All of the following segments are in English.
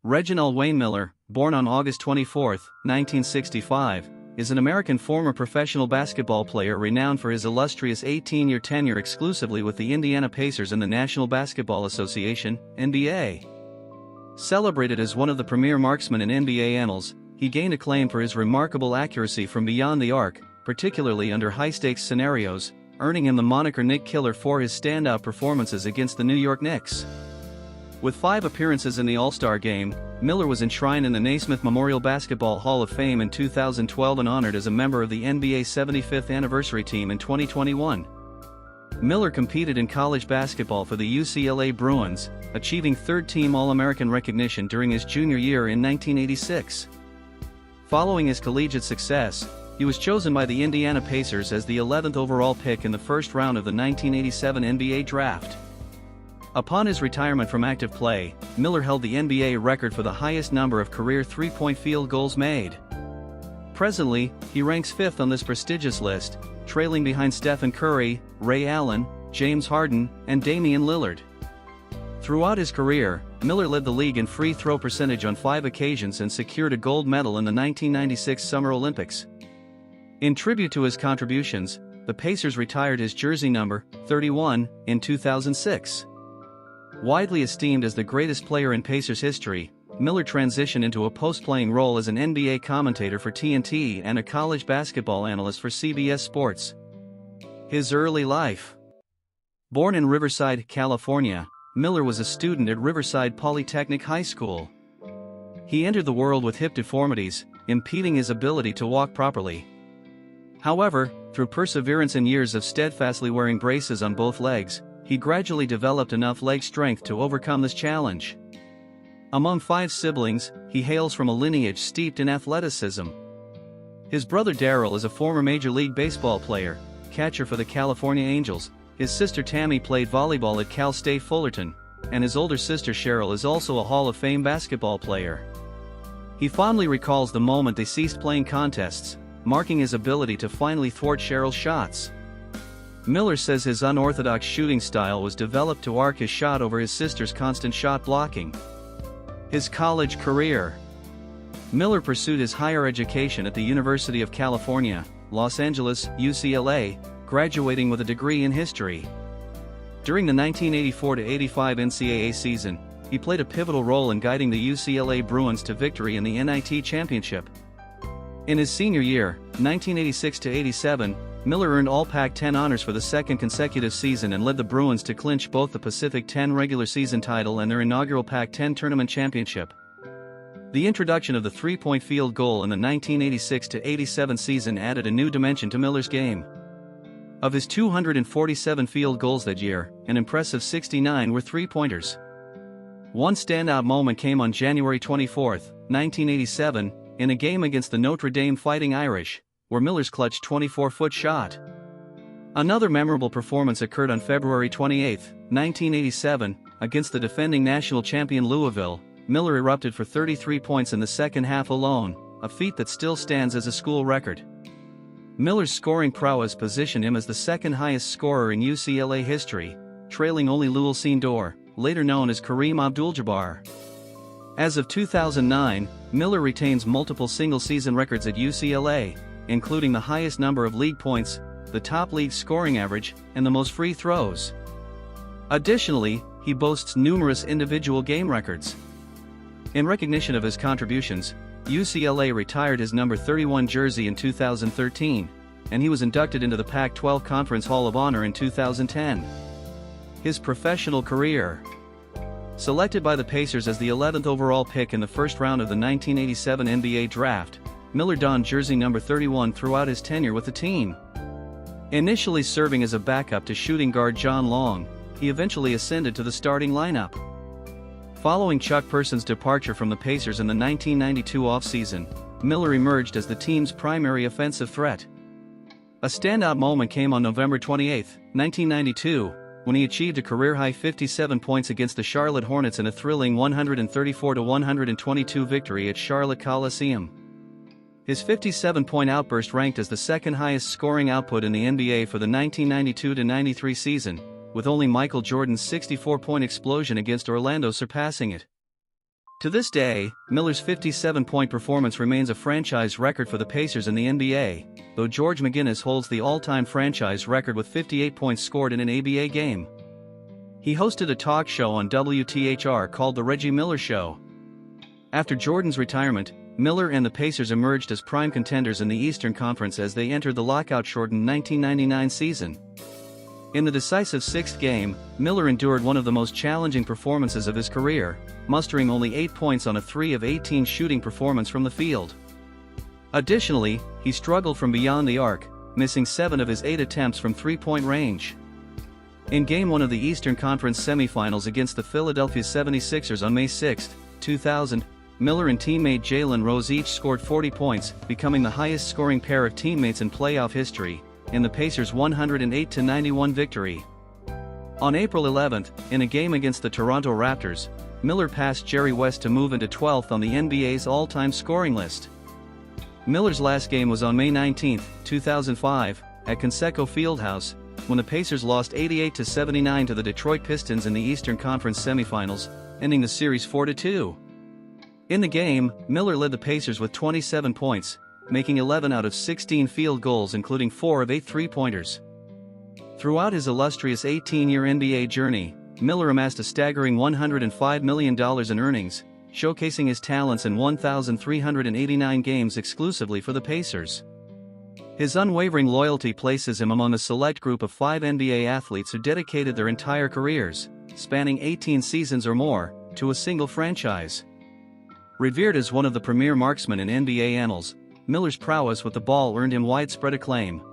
Reginald Wayne Miller, born on August 24, 1965, is an American former professional basketball player renowned for his illustrious 18-year tenure exclusively with the Indiana Pacers and the National Basketball Association, NBA. Celebrated as one of the premier marksmen in NBA annals, he gained acclaim for his remarkable accuracy from beyond the arc, particularly under high-stakes scenarios, earning him the moniker Knick Killer for his standout performances against the New York Knicks. With 5 appearances in the All-Star Game, Miller was enshrined in the Naismith Memorial Basketball Hall of Fame in 2012 and honored as a member of the NBA's 75th anniversary team in 2021. Miller competed in college basketball for the UCLA Bruins, achieving third-team All-American recognition during his junior year in 1986. Following his collegiate success, he was chosen by the Indiana Pacers as the 11th overall pick in the first round of the 1987 NBA Draft. Upon his retirement from active play, Miller held the NBA record for the highest number of career three-point field goals made. Presently, he ranks 5th on this prestigious list, trailing behind Stephen Curry, Ray Allen, James Harden, and Damian Lillard. Throughout his career, Miller led the league in free throw percentage on 5 occasions and secured a gold medal in the 1996 Summer Olympics. In tribute to his contributions, the Pacers retired his jersey number, 31, in 2006. Widely esteemed as the greatest player in Pacers history, Miller transitioned into a post-playing role as an NBA commentator for TNT and a college basketball analyst for CBS Sports. His early life. Born in Riverside, California, Miller was a student at Riverside Polytechnic High School. He entered the world with hip deformities, impeding his ability to walk properly. However, through perseverance and years of steadfastly wearing braces on both legs, he gradually developed enough leg strength to overcome this challenge. Among 5 siblings, he hails from a lineage steeped in athleticism. His brother Darryl is a former Major League Baseball player, catcher for the California Angels. His sister Tammy played volleyball at Cal State Fullerton, and his older sister Cheryl is also a Hall of Fame basketball player. He fondly recalls the moment they ceased playing contests, marking his ability to finally thwart Cheryl's shots. Miller says his unorthodox shooting style was developed to arc his shot over his sister's constant shot blocking. His college career. Miller pursued his higher education at the University of California, Los Angeles, UCLA, graduating with a degree in history. During the 1984-85 NCAA season, he played a pivotal role in guiding the UCLA Bruins to victory in the NIT championship. In his senior year, 1986-87, Miller earned All Pac-10 honors for the second consecutive season and led the Bruins to clinch both the Pacific 10 regular season title and their inaugural Pac-10 tournament championship. The introduction of the three-point field goal in the 1986-87 season added a new dimension to Miller's game. Of his 247 field goals that year, an impressive 69 were three-pointers. One standout moment came on January 24, 1987, in a game against the Notre Dame Fighting Irish, where Miller's clutched 24-foot shot. Another memorable performance occurred on February 28, 1987, against the defending national champion Louisville. Miller erupted for 33 points in the second half alone, a feat that still stands as a school record. Miller's scoring prowess positioned him as the second highest scorer in UCLA history, trailing only Lou Alcindor, later known as Kareem Abdul-Jabbar. As of 2009, Miller retains multiple single-season records at UCLA, including the highest number of league points, the top league scoring average, and the most free throws. Additionally, he boasts numerous individual game records. In recognition of his contributions, UCLA retired his number 31 jersey in 2013, and he was inducted into the Pac-12 Conference Hall of Honor in 2010. His professional career. Selected by the Pacers as the 11th overall pick in the first round of the 1987 NBA Draft, Miller donned jersey number 31 throughout his tenure with the team. Initially serving as a backup to shooting guard John Long, he eventually ascended to the starting lineup. Following Chuck Person's departure from the Pacers in the 1992 offseason, Miller emerged as the team's primary offensive threat. A standout moment came on November 28, 1992, when he achieved a career-high 57 points against the Charlotte Hornets in a thrilling 134-122 victory at Charlotte Coliseum. His 57-point outburst ranked as the second highest scoring output in the NBA for the 1992-93 season, with only Michael Jordan's 64-point explosion against Orlando surpassing it. To this day, Miller's 57-point performance remains a franchise record for the Pacers in the NBA, though George McGinnis holds the all-time franchise record with 58 points scored in an ABA game. He hosted a talk show on WTHR called The Reggie Miller Show. After Jordan's retirement, Miller and the Pacers emerged as prime contenders in the Eastern Conference as they entered the lockout-shortened 1999 season. In the decisive sixth game, Miller endured one of the most challenging performances of his career, mustering only 8 points on a 3 of 18 shooting performance from the field. Additionally, he struggled from beyond the arc, missing 7 of his 8 attempts from three-point range. In Game 1 of the Eastern Conference semifinals against the Philadelphia 76ers on May 6, 2000, Miller and teammate Jalen Rose each scored 40 points, becoming the highest-scoring pair of teammates in playoff history, in the Pacers' 108-91 victory. On April 11, in a game against the Toronto Raptors, Miller passed Jerry West to move into 12th on the NBA's all-time scoring list. Miller's last game was on May 19, 2005, at Conseco Fieldhouse, when the Pacers lost 88-79 to the Detroit Pistons in the Eastern Conference semifinals, ending the series 4-2. In the game, Miller led the Pacers with 27 points, making 11 out of 16 field goals including 4 of 8 three-pointers. Throughout his illustrious 18-year NBA journey, Miller amassed a staggering $105 million in earnings, showcasing his talents in 1,389 games exclusively for the Pacers. His unwavering loyalty places him among a select group of 5 NBA athletes who dedicated their entire careers, spanning 18 seasons or more, to a single franchise. Revered as one of the premier marksmen in NBA annals, Miller's prowess with the ball earned him widespread acclaim.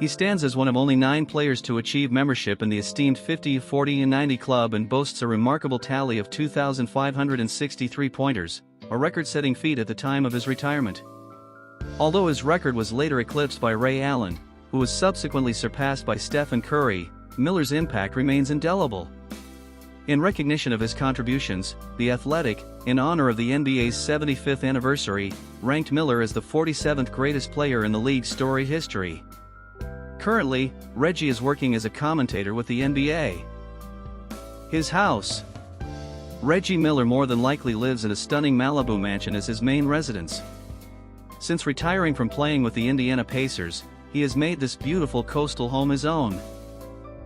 He stands as one of only 9 players to achieve membership in the esteemed 50, 40, and 90 club and boasts a remarkable tally of 2,563 pointers, a record-setting feat at the time of his retirement. Although his record was later eclipsed by Ray Allen, who was subsequently surpassed by Stephen Curry, Miller's impact remains indelible. In recognition of his contributions, The Athletic, in honor of the NBA's 75th anniversary, ranked Miller as the 47th greatest player in the league's storied history. Currently, Reggie is working as a commentator with the NBA. His house. Reggie Miller more than likely lives in a stunning Malibu mansion as his main residence. Since retiring from playing with the Indiana Pacers, he has made this beautiful coastal home his own.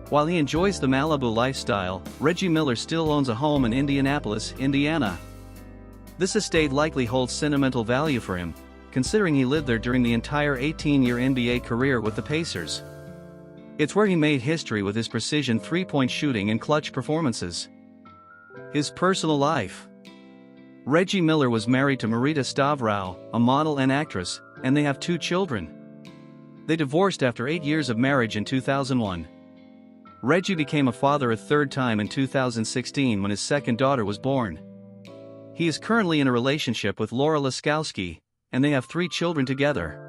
While he enjoys the Malibu lifestyle, Reggie Miller still owns a home in Indianapolis, Indiana. This estate likely holds sentimental value for him, considering he lived there during the entire 18-year NBA career with the Pacers. It's where he made history with his precision three-point shooting and clutch performances. His personal life. Reggie Miller was married to Marita Stavrou, a model and actress, and they have 2 children. They divorced after 8 years of marriage in 2001. Reggie became a father a 3rd time in 2016 when his 2nd daughter was born. He is currently in a relationship with Laura Laskowski, and they have 3 children together.